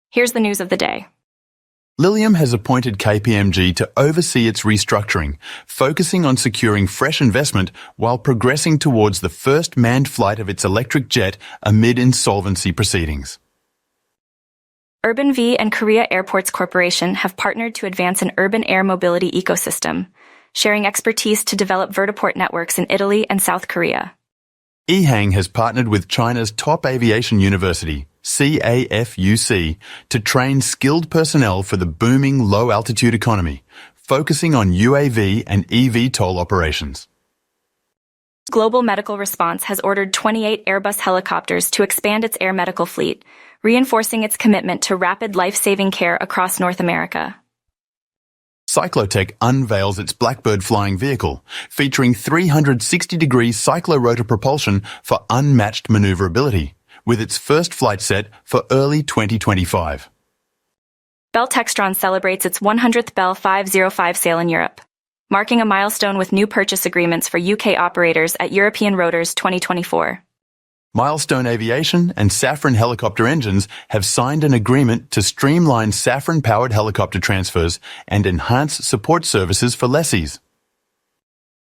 Here's the news of the day. Lilium has appointed KPMG to oversee its restructuring, focusing on securing fresh investment while progressing towards the first manned flight of its electric jet amid insolvency proceedings. UrbanV and Korea Airports Corporation have partnered to advance an urban air mobility ecosystem, sharing expertise to develop vertiport networks in Italy and South Korea. EHang has partnered with China's top aviation university, CAFUC, to train skilled personnel for the booming low-altitude economy, focusing on UAV and eVTOL operations. Global Medical Response has ordered 28 Airbus helicopters to expand its air medical fleet, reinforcing its commitment to rapid life-saving care across North America. Cyclotech unveils its Blackbird flying vehicle, featuring 360-degree cyclorotor propulsion for unmatched maneuverability, with its first flight set for early 2025. Bell Textron celebrates its 100th Bell 505 sale in Europe, marking a milestone with new purchase agreements for UK operators at European Rotors 2024. Milestone Aviation and Safran Helicopter Engines have signed an agreement to streamline Safran-powered helicopter transfers and enhance support services for lessees.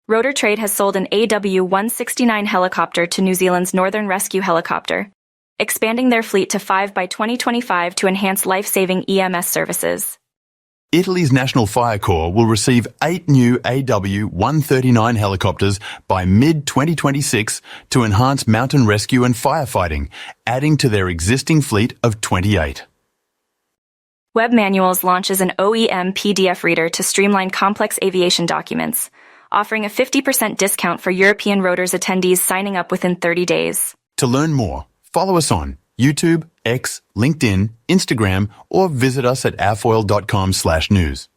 Rotor Trade has sold an AW169 helicopter to New Zealand's Northern Rescue Helicopter, expanding their fleet to 5 by 2025 to enhance life-saving EMS services. Italy's National Fire Corps will receive 8 new AW139 helicopters by mid-2026 to enhance mountain rescue and firefighting, adding to their existing fleet of 28. Web Manuals launches an OEM PDF reader to streamline complex aviation documents, offering a 50% discount for European Rotors attendees signing up within 30 days. To learn more, follow us on YouTube, X, LinkedIn, Instagram, or visit us at avfoil.com/news.